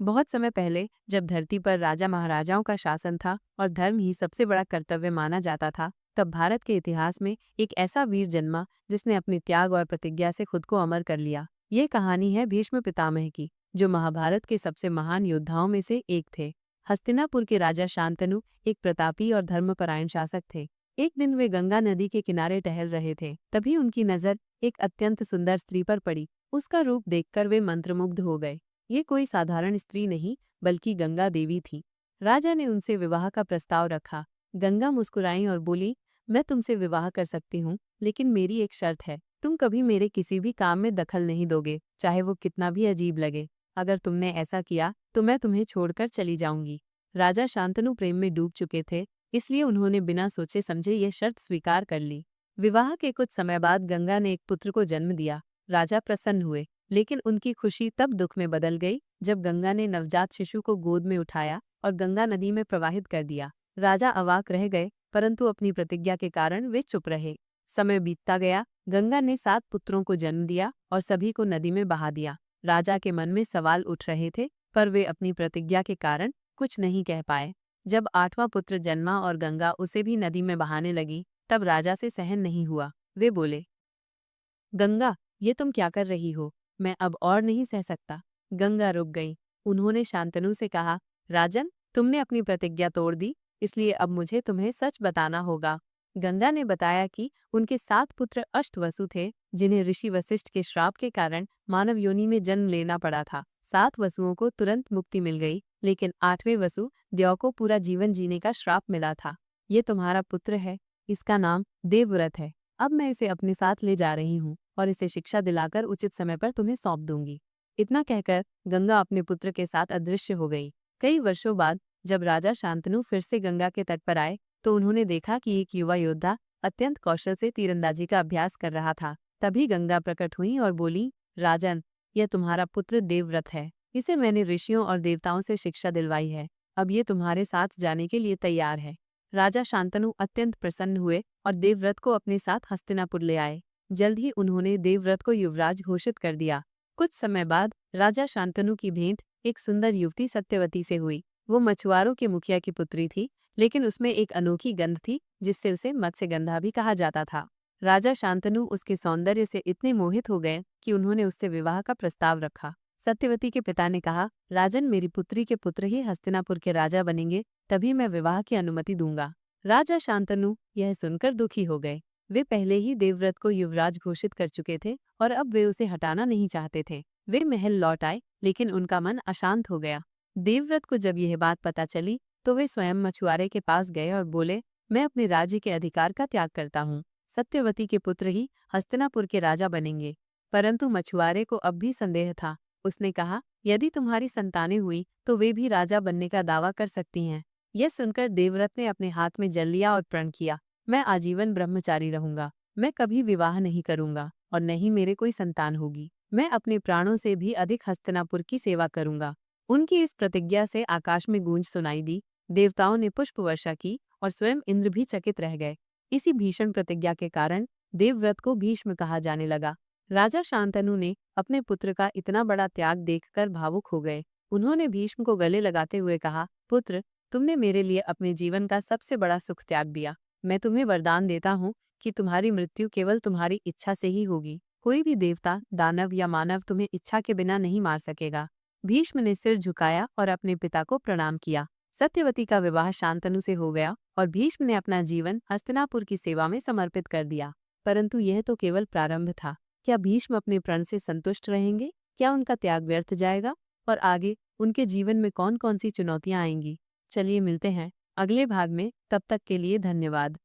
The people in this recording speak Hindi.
बहुत समय पहले जब धरती पर राजा महाराजाओं का शासन था और धर्म ही सबसे बड़ा कर्तव्य माना जाता था, तब भारत के इतिहास में एक ऐसा वीर जन्मा जिसने अपनी त्याग और प्रतिज्ञा से खुद को अमर कर लिया। ये कहानी है भीष्म पितामह की, जो महाभारत के सबसे महान योद्धाओं में से एक थे। हस्तिनापुर के राजा शांतनु एक प्रतापी और धर्मपरायण शासक थे। एक दिन वे गंगा नदी के किनारे टहल रहे थे, तभी उनकी नजर एक अत्यंत सुंदर स्त्री पर पड़ी। उसका रूप देखकर वे मंत्रमुग्ध हो गए। ये कोई साधारण स्त्री नहीं, बल्कि गंगा देवी थी। राजा ने उनसे विवाह का प्रस्ताव रखा। गंगा मुस्कुराई और बोली, मैं तुमसे विवाह कर सकती हूँ, लेकिन मेरी एक शर्त है। तुम कभी मेरे किसी भी काम में दखल नहीं दोगे, चाहे वो कितना भी अजीब लगे। अगर तुमने ऐसा किया तो मैं तुम्हें छोड़कर चली जाऊंगी। राजा शांतनु प्रेम में डूब चुके थे, इसलिए उन्होंने बिना सोचे समझे यह शर्त स्वीकार कर ली। विवाह के कुछ समय बाद गंगा ने एक पुत्र को जन्म दिया। राजा प्रसन्न हुए, लेकिन उनकी खुशी तब दुख में बदल गई जब गंगा ने नवजात शिशु को गोद में उठाया और गंगा नदी में प्रवाहित कर दिया। राजा अवाक रह गए, परंतु अपनी प्रतिज्ञा के कारण वे चुप रहे। समय बीतता गया, गंगा ने 7 पुत्रों को जन्म दिया और सभी को नदी में बहा दिया। राजा के मन में सवाल उठ रहे थे, पर वे अपनी प्रतिज्ञा के कारण कुछ नहीं कह पाए। जब 8वां पुत्र जन्मा और गंगा उसे भी नदी में बहाने लगी, तब राजा से सहन नहीं हुआ। वे बोले, गंगा, ये तुम क्या कर रही हो? मैं अब और नहीं सह सकता। गंगा रुक गई। उन्होंने शांतनु से कहा, राजन, तुमने अपनी प्रतिज्ञा तोड़ दी, इसलिए अब मुझे तुम्हें सच बताना होगा। गंगा ने बताया कि उनके 7 पुत्र अष्टवसु थे, जिन्हें ऋषि वशिष्ठ के श्राप के कारण मानव योनि में जन्म लेना पड़ा था। 7 वसुओं को तुरंत मुक्ति मिल गई, लेकिन 8वें वसु देव को पूरा जीवन जीने का श्राप मिला था। ये तुम्हारा पुत्र है, इसका नाम देवव्रत है। अब मैं इसे अपने साथ ले जा रही हूँ और इसे शिक्षा दिलाकर उचित समय पर तुम्हें सौंप दूंगी। इतना कहकर गंगा अपने पुत्र के साथ अदृश्य हो गई। कई वर्षों बाद जब राजा शांतनु फिर से गंगा के तट पर आए, तो उन्होंने देखा कि एक युवा योद्धा अत्यंत कौशल से तीरंदाजी का अभ्यास कर रहा था। तभी गंगा प्रकट हुई और बोली, राजन, यह तुम्हारा पुत्र देवव्रत है। इसे मैंने ऋषियों और देवताओं से शिक्षा दिलवाई है। अब ये तुम्हारे साथ जाने के लिए तैयार है। राजा शांतनु अत्यंत प्रसन्न हुए और देवव्रत को अपने साथ हस्तिनापुर ले आए। जल्द ही उन्होंने देवव्रत को युवराज घोषित कर दिया। कुछ समय बाद राजा शांतनु की भेंट एक सुंदर युवती सत्यवती से हुई। वो मछुआरों के मुखिया की पुत्री थी, लेकिन उसमें एक अनोखी गंध थी, जिससे उसे मत्स्यगंधा भी कहा जाता था। राजा शांतनु उसके सौंदर्य से इतने मोहित हो गए कि उन्होंने उससे विवाह का प्रस्ताव रखा। सत्यवती के पिता ने कहा, राजन, मेरी पुत्री के पुत्र ही हस्तिनापुर के राजा बनेंगे, तभी मैं विवाह की अनुमति दूंगा। राजा शांतनु यह सुनकर दुखी हो गए। वे पहले ही देवव्रत को युवराज घोषित कर चुके थे और अब वे उसे हटाना नहीं चाहते थे। वे महल लौट आए, लेकिन उनका मन अशांत हो गया। देवव्रत को जब यह बात पता चली, तो वे स्वयं मछुआरे के पास गए और बोले, मैं अपने राज्य के अधिकार का त्याग करता हूँ। सत्यवती के पुत्र ही हस्तिनापुर के राजा बनेंगे। परंतु मछुआरे को अब भी संदेह था। उसने कहा, यदि तुम्हारी संतानें हुई तो वे भी राजा बनने का दावा कर सकती हैं। यह सुनकर देवव्रत ने अपने हाथ में जल लिया और प्रण किया, मैं आजीवन ब्रह्मचारी रहूंगा। मैं कभी विवाह नहीं करूंगा और न ही मेरे कोई संतान होगी। मैं अपने प्राणों से भी अधिक हस्तिनापुर की सेवा करूंगा। उनकी इस प्रतिज्ञा से आकाश में गूंज सुनाई दी। देवताओं ने पुष्प वर्षा की और स्वयं इंद्र भी चकित रह गए। इसी भीषण प्रतिज्ञा के कारण देवव्रत को भीष्म कहा जाने लगा। राजा शांतनु ने अपने पुत्र का इतना बड़ा त्याग देखकर भावुक हो गए। उन्होंने भीष्म को गले लगाते हुए कहा, पुत्र, तुमने मेरे लिए अपने जीवन का सबसे बड़ा सुख त्याग दिया। मैं तुम्हें वरदान देता हूँ कि तुम्हारी मृत्यु केवल तुम्हारी इच्छा से ही होगी। कोई भी देवता, दानव या मानव तुम्हें इच्छा के बिना नहीं मार सकेगा। भीष्म ने सिर झुकाया और अपने पिता को प्रणाम किया। सत्यवती का विवाह शांतनु से हो गया और भीष्म ने अपना जीवन हस्तिनापुर की सेवा में समर्पित कर दिया। परंतु यह तो केवल प्रारंभ था। क्या भीष्म अपने प्रण से संतुष्ट रहेंगे? क्या उनका त्याग व्यर्थ जाएगा? और आगे उनके जीवन में कौन कौन सी चुनौतियां आएंगी? चलिए मिलते हैं अगले भाग में। तब तक के लिए धन्यवाद।